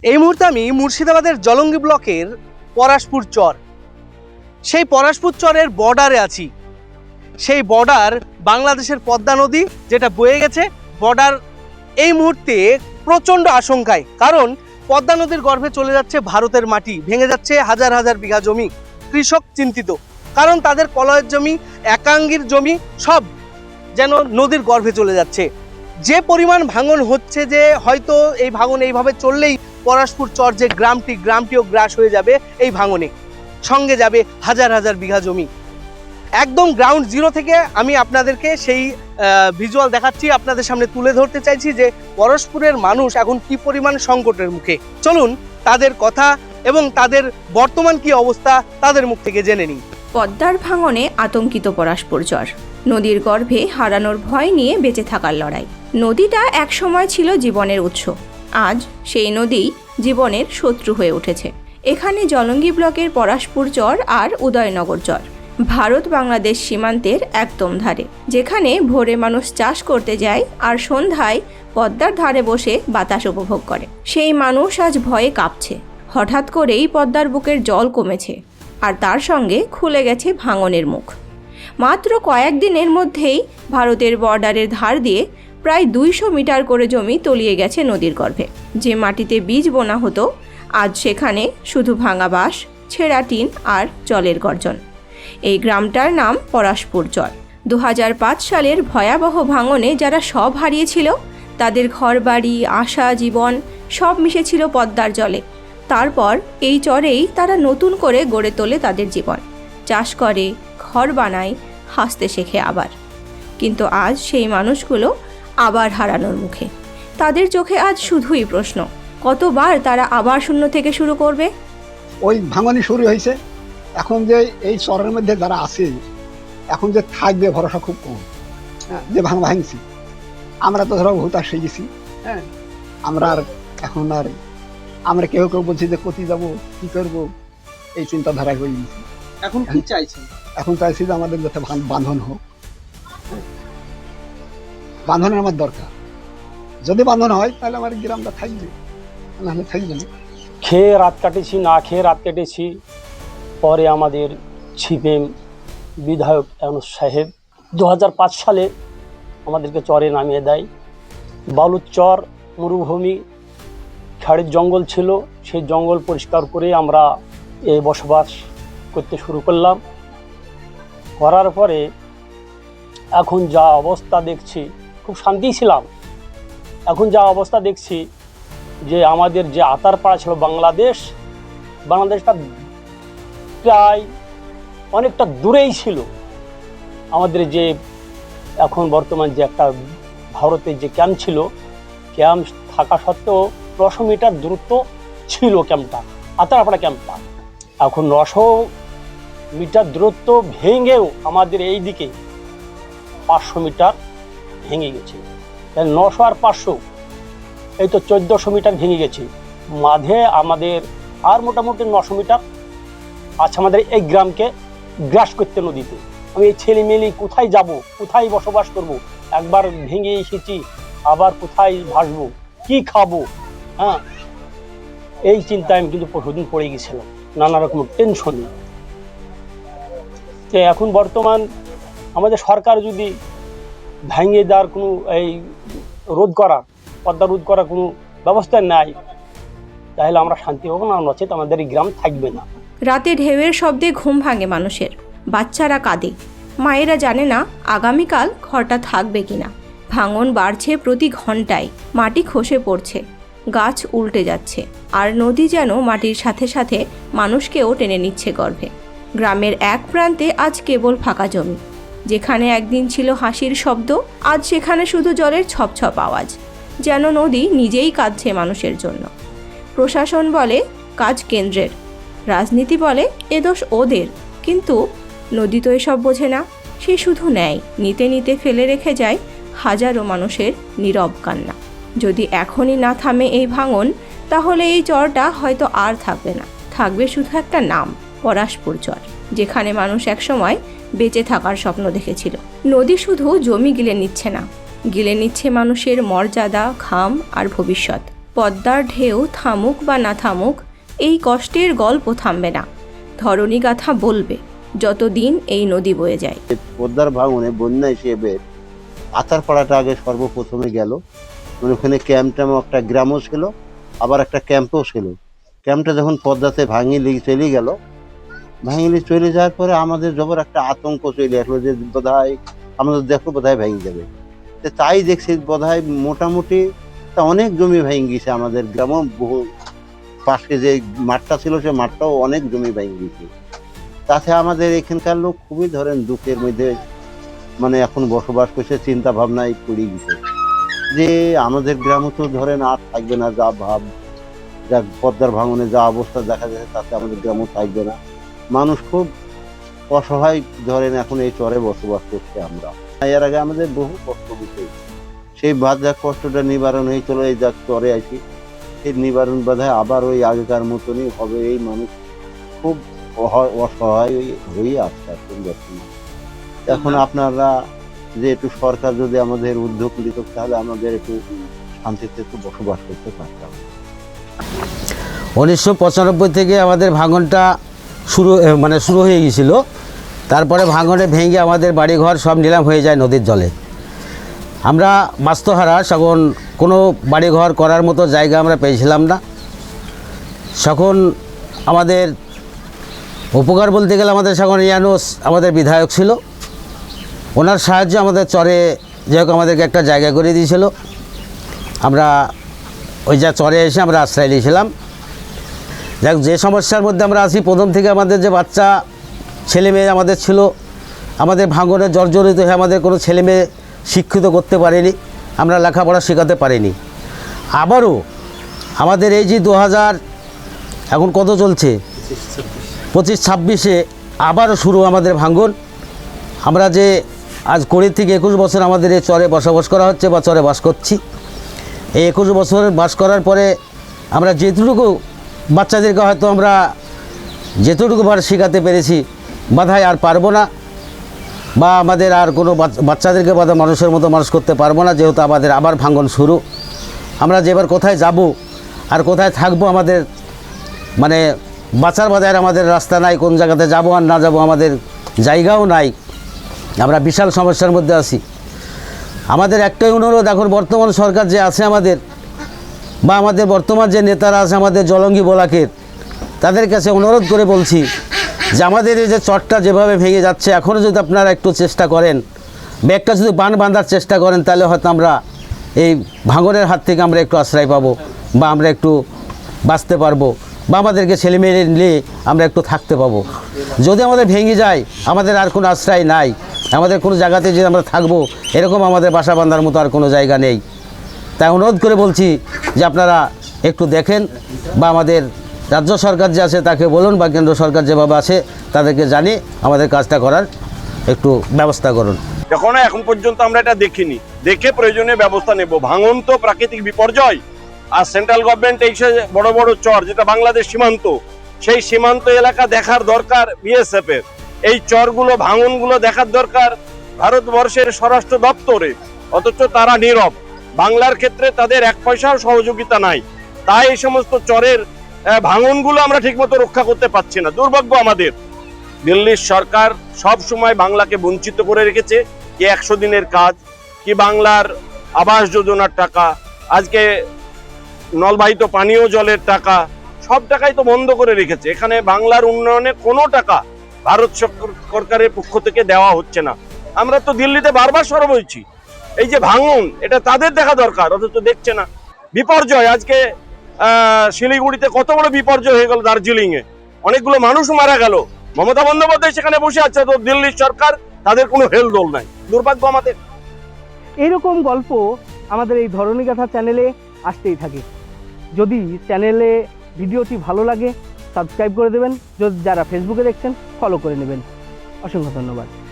এই মুহূর্তে আমি মুর্শিদাবাদের জলঙ্গি ব্লকের পরাশপুর চর, সেই পরাশপুর চরের বর্ডারে আছি। সেই বর্ডার বাংলাদেশের পদ্মা নদী যেটা বয়ে গেছে, বর্ডার এই মুহূর্তে প্রচণ্ড আশঙ্কায়, কারণ পদ্মা নদীর গর্ভে চলে যাচ্ছে ভারতের মাটি, ভেঙে যাচ্ছে হাজার হাজার বিঘা জমি। কৃষক চিন্তিত, কারণ তাদের কলয়ের জমি, একাঙ্গির জমি সব যেন নদীর গর্ভে চলে যাচ্ছে। যে পরিমাণ ভাঙন হচ্ছে, যে হয়তো এই ভাঙন এইভাবে চললেই পরাশপুর চর যে গ্রামটিও গ্রাস হয়ে যাবে এই ভাঙনে, সঙ্গে যাবে হাজার হাজার বিঘা জমি। একদম গ্রাউন্ড জিরো থেকে আমি আপনাদেরকে সেই ভিজুয়াল দেখাচ্ছি, আপনাদের সামনে তুলে ধরতে চাইছি যে পরশপুরের মানুষ এখন কি পরিমাণ সংকটের মুখে। চলুন তাদের কথা এবং তাদের বর্তমান কি অবস্থা তাদের মুখ থেকে জেনে নিই। পদ্মার ভাঙনে আতঙ্কিত পরাশপুর চর, নদীর গর্ভে হারানোর ভয় নিয়ে বেঁচে থাকার লড়াই। নদীটা একসময় ছিল জীবনের উৎস, আজ সেই নদী জীবনের শত্রু হয়ে উঠেছে। এখানে জলঙ্গি ব্লকের পরাশপুর চর আর উদয়নগর চর, ভারত বাংলাদেশ সীমান্তের একদম ধারে, যেখানে ভোরে মানুষ চাষ করতে যায় আর সন্ধ্যায় পদ্মার ধারে বসে বাতাস উপভোগ করে। সেই মানুষ আজ ভয়ে কাঁপছে। হঠাৎ করেই পদ্মার বুকের জল কমেছে, আর তার সঙ্গে খুলে গেছে ভাঙনের মুখ। মাত্র কয়েকদিনের মধ্যেই ভারতের বর্ডারের ধার দিয়ে প্রায় 200 মিটার করে জমি তলিয়ে গেছে নদীর গর্ভে। যে মাটিতে বীজ বোনা হতো, আজ সেখানে শুধু ভাঙা বাঁশ, ছেঁড়া টিন আর জলের গর্জন। এই গ্রামটার নাম পরাশপুর চর। 2005 সালের ভয়াবহ ভাঙনে যারা সব হারিয়েছিল, তাদের ঘরবাড়ি, আশা, জীবন সব মিশেছিল পদ্মার জলে। তারপর এই চরেই তারা নতুন করে গড়ে তোলে তাদের জীবন, চাষ করে, ঘর বানায়, হাসতে শেখে আবার। কিন্তু আজ সেই মানুষগুলো আবার হারানোর মুখে। তাদের চোখে আজ শুধুই প্রশ্ন, কতবার তারা আবার শূন্য থেকে শুরু করবে। ওই ভাঙনি শুরু হয়েছে, এখন যে এই চরের মধ্যে যারা আছে, এখন যে থাকবে ভরসা খুব কম। হ্যাঁ, যে ভাঙছি আমরা তো ধরো হুতাশ হয়ে গেছি। হ্যাঁ, আমরা এখন আমরা কেউ কেউ বলছি যে কোথায় যাবো, কি করবো, এই চিন্তাধারায় হয়ে গেছি। এখন কি চাইছেন? এখন চাইছি যে আমাদের যাতে বাঁধন হোক। বাঁধনের আমার দরকার। যদি বাঁধন হয় তাহলে আমার গ্রামটা থাকবে, নাহলে থাকবে না। খেয়ে রাত কাটেছি, না খেয়ে রাত কেটেছি। পরে আমাদের ছিপেম বিধায়ক ইউনূস সাহেব 2005 সালে আমাদেরকে চরে নামিয়ে দেয়। বালুর চর, মরুভূমি, ঝাড়ের জঙ্গল ছিল, সেই জঙ্গল পরিষ্কার করে আমরা এই বসবাস করতে শুরু করলাম। করার পরে এখন যা অবস্থা দেখছি, খুব শান্তি ছিলাম। এখন যা অবস্থা দেখছি যে আমাদের যে আতারপাড়া ছিল বাংলাদেশটা প্রায় অনেকটা দূরেই ছিল। আমাদের যে এখন বর্তমান যে একটা ভারতের যে ক্যাম্প ছিল, ক্যাম্প থাকা সত্ত্বেও 900 মিটার দূরত্ব ছিল ক্যাম্পটা, আতারপাড়া ক্যাম্পটা। এখন 900 মিটার দূরত্ব ভেঙেও আমাদের এই দিকে 500 মিটার ভেঙে গেছে। 900 আর 500, এই তো 1400 মিটার ভেঙে গেছে। মাঝে আমাদের আর মোটামুটি 900 মিটার আচ্ছা আমাদের এই গ্রামকে গ্রাস করতে নদীতে। আমি এই ছেলে মেয়ে কোথায় যাব, কোথায় বসবাস করব, একবার ভেঙে এসেছি, আবার কোথায় ভাসবো, কি খাবো। হ্যাঁ, এই চিন্তায় আমি কিন্তু বহুদিন পড়ে গেছিলাম, নানা রকম টেনশনে। তো এখন বর্তমান আমাদের সরকার যদি ভেঙে দেওয়ার কোনো এই পদ্মা রোধ করার কোনো ব্যবস্থা নেয়, তাহলে আমরা শান্তি পাবো না, নচেত আমাদের এই গ্রাম থাকবে না। রাতে ঢেউয়ের শব্দে ঘুম ভাঙে মানুষের, বাচ্চারা কাঁদে, মায়েরা জানে না আগামীকাল ঘরটা থাকবে কিনা। ভাঙন বাড়ছে প্রতি ঘন্টায়, মাটি খসে পড়ছে, গাছ উল্টে যাচ্ছে, আর নদী যেন মাটির সাথে সাথে মানুষকেও টেনে নিচ্ছে গর্ভে। গ্রামের এক প্রান্তে আজ কেবল ফাঁকা জমি। যেখানে একদিন ছিল হাসির শব্দ, আজ সেখানে শুধু জলের ছপছপ আওয়াজ, যেন নদী নিজেই কাঁদছে মানুষের জন্য। প্রশাসন বলে কাজ কেন্দ্রের, রাজনীতি বলে এ দোষ ওদের, কিন্তু নদী তো এসব বোঝে না। সে শুধু নেয়, নিতে নিতে ফেলে রেখে যায় হাজারো মানুষের নীরব কান্না। যদি এখনই না থামে এই ভাঙন, তাহলে এই চরটা হয়তো আর থাকবে না, থাকবে শুধু একটা নাম, পরাশপুর চর, যেখানে মানুষ একসময় বেঁচে থাকার স্বপ্ন দেখেছিল। নদী শুধু জমি গিলে নিচ্ছে না, গিলে নিচ্ছে মানুষের মর্যাদা, ঘাম আর ভবিষ্যৎ। পদ্মার ঢেউ থামুক বা না থামুক, এই কষ্টের গল্প থামবে না। ধরণীগাথা বলবে যতদিন এই নদী বয়ে যায়। পদ্মার ভাঙনে বন্যা হিসেবে আতারপাড়াটা আগে সর্বপ্রথমে গেল। মানে ওখানে ক্যাম্প ট্যাম্প একটা গ্রামও ছিল, আবার একটা ক্যাম্পও ছিল। ক্যাম্পটা যখন পদ্মাতে ভাঙিয়ে চলে গেল, ভাঙিয়ে চলে যাওয়ার পরে আমাদের জবর একটা আতঙ্ক চলে আসলো যে বোধহয় আমাদের দেখো বোধহয় ভেঙে যাবে। তাই দেখছি বোধহয় মোটামুটি তা অনেক জমি ভেঙে গেছে আমাদের গ্রামও। বহু পাশে যে মাঠটা ছিল সে মাঠটাও অনেক জমি ভেঙে গেছে। তাতে আমাদের এখানকার লোক খুবই ধরেন দুঃখের মধ্যে মানে এখন বসবাস করছে, চিন্তা ভাবনায় পড়ে গেছে যে আমাদের গ্রামও তো ধরেন আর থাকবে না। যা ভাব যা পদ্মার ভাঙনে যা অবস্থা দেখা যাচ্ছে তাতে আমাদের গ্রামও থাকবে না। মানুষ খুব অসহায় ধরেন এখন এই চরে বসবাস করছে। আমরা এর আগে আমাদের বহু কষ্ট হয়েছে, সেই বাধা কষ্টটা নিবারণ হয়ে চলে এই যা চরে আছি, সেই নিবারণ বাধায় আবার ওই আগেকার মতনই হবে। এই মানুষ খুব অসহায় হয়ে আসছে এখন বর্তমানে। এখন আপনারা যে একটু সরকার যদি আমাদের উদ্যোগ নিত তাহলে আমাদের একটু শান্তিতে একটু বসবাস করতে পারতাম। 1995 থেকে আমাদের ভাঙনটা শুরু হয়ে গিয়েছিল। তারপরে ভাঙনে ভেঙে আমাদের বাড়িঘর সব নিলাম হয়ে যায় নদীর জলে। আমরা বাস্তুহারা, তখন কোনো বাড়িঘর করার মতো জায়গা আমরা পেয়েছিলাম না। তখন আমাদের উপকার বলতে গেলে আমাদের তখন ইয়ানুস আমাদের বিধায়ক ছিল, ওনার সাহায্যে আমাদের চরে যাই হোক আমাদেরকে একটা জায়গা করে দিয়েছিল। আমরা ওই যা চরে এসে আমরা আশ্রয় নিয়েছিলাম। যাই হোক, যে সমস্যার মধ্যে আমরা আছি, প্রথম থেকে আমাদের যে বাচ্চা ছেলে মেয়ে আমাদের ছিল, আমাদের ভাঙনে জর্জরিত হয়ে আমাদের কোনো ছেলে মেয়ে শিক্ষিত করতে পারেনি, আমরা লেখাপড়া শেখাতে পারিনি। আবারও আমাদের এই যে 2000 এখন কত চলছে 25-26-এ আবারও শুরু আমাদের ভাঙন। আমরা যে আজ 20 থেকে 21 বছর আমাদের এই চরে বসবাস করা হচ্ছে বা চরে বাস করছি। এই 21 বছর বাস করার পরে আমরা যেটুকু বাচ্চাদেরকে হয়তো আমরা যেটুকু ভার শেখাতে পেরেছি বাধায় আর পারবো না, বা আমাদের আর কোনো বাচ্চাদেরকে বাধা মানুষের মতো মানুষ করতে পারবো না, যেহেতু আমাদের আবার ভাঙন শুরু। আমরা যে এবার কোথায় যাব আর কোথায় থাকবো, আমাদের মানে বাঁচার বাজার আমাদের রাস্তা নাই, কোন জায়গাতে যাব আর না যাব আমাদের জায়গাও নাই। আমরা বিশাল সমস্যার মধ্যে আছি। আমাদের একটাই অনুরোধ, এখন বর্তমান সরকার যে আছে আমাদের, বা আমাদের বর্তমান যে নেতারা আছে আমাদের জলঙ্গি বলাকের, তাদের কাছে অনুরোধ করে বলছি যে আমাদের এই যে চরটা যেভাবে ভেঙে যাচ্ছে, এখনও যদি আপনারা একটু চেষ্টা করেন, ব্যাগটা যদি বাঁধার চেষ্টা করেন, তাহলে হয়তো আমরা এই ভাঙনের হাত থেকে আমরা একটু আশ্রয় পাবো, বা আমরা একটু বাঁচতে পারবো, বা আমাদেরকে ছেলে মেয়ে নিয়ে আমরা একটু থাকতে পাবো। যদি আমাদের ভেঙে যায়, আমাদের আর কোনো আশ্রয় নাই, আমাদের কোনো জায়গাতে যে আমরা থাকবো এরকম আমাদের বাসা বাঁধার মতো আর কোনো জায়গা নেই। তাই অনুরোধ করে বলছি যে আপনারা একটু দেখেন, বা আমাদের রাজ্য সরকার যে আছে তাকে বলুন, বা কেন্দ্র সরকার যেভাবে আছে তাদেরকে জানিয়ে আমাদের কাজটা করার একটু ব্যবস্থা করুন। এখন পর্যন্ত আমরা এটা দেখিনি, দেখে প্রয়োজনীয় ব্যবস্থা নেব। ভাঙন তো প্রাকৃতিক বিপর্যয়, আর সেন্ট্রাল গভর্নমেন্ট এই বড় বড় চর যেটা বাংলাদেশ সীমান্ত, সেই সীমান্ত এলাকা দেখার দরকার বিএসএফ এর। এই চরগুলো ভাঙনগুলো দেখার দরকার ভারতবর্ষের স্বরাষ্ট্র দপ্তরে, অথচ তারা নীরব। বাংলার ক্ষেত্রে তাদের এক পয়সাও সহযোগিতা নাই। তাই এই সমস্ত চরের ভাঙনগুলো আমরা ঠিকমতো রক্ষা করতে পারছি না। দুর্ভাগ্য আমাদের। দিল্লির সরকার সব সময় বাংলাকে বঞ্চিত করে রেখেছে। কি 100 দিনের কাজ, কি বাংলার আবাস যোজনার টাকা, আজকে নলবাহিত পানীয় জলের টাকা, সব টাকাই তো বন্ধ করে রেখেছে। এখানে বাংলার উন্নয়নে কোনো টাকা ভারত সরকারের পক্ষ থেকে দেওয়া হচ্ছে না। আমরা তো দিল্লিতে বারবার সরব হয়েছি। এই যে ভাঙন, এটা তাদের দেখা দরকার, অথচ দেখছে না। বিপর্যয়, আজকে শিলিগুড়িতে কত বড় বিপর্যয় হয়ে গেল, দার্জিলিং এ অনেকগুলো মানুষ মারা গেল। মমতা বন্দ্যোপাধ্যায় সেখানে বসে আছে, তো দিল্লির সরকার তাদের কোনো হেলদোল নাই। দুর্ভাগ্য আমাদের। এইরকম গল্প আমাদের এই ধরণীগাথা চ্যানেলে আসতেই থাকে। যদি চ্যানেলে ভিডিওটি ভালো লাগে সাবস্ক্রাইব করে দেবেন, যারা ফেসবুকে দেখছেন ফলো করে নেবেন। অসংখ্য ধন্যবাদ।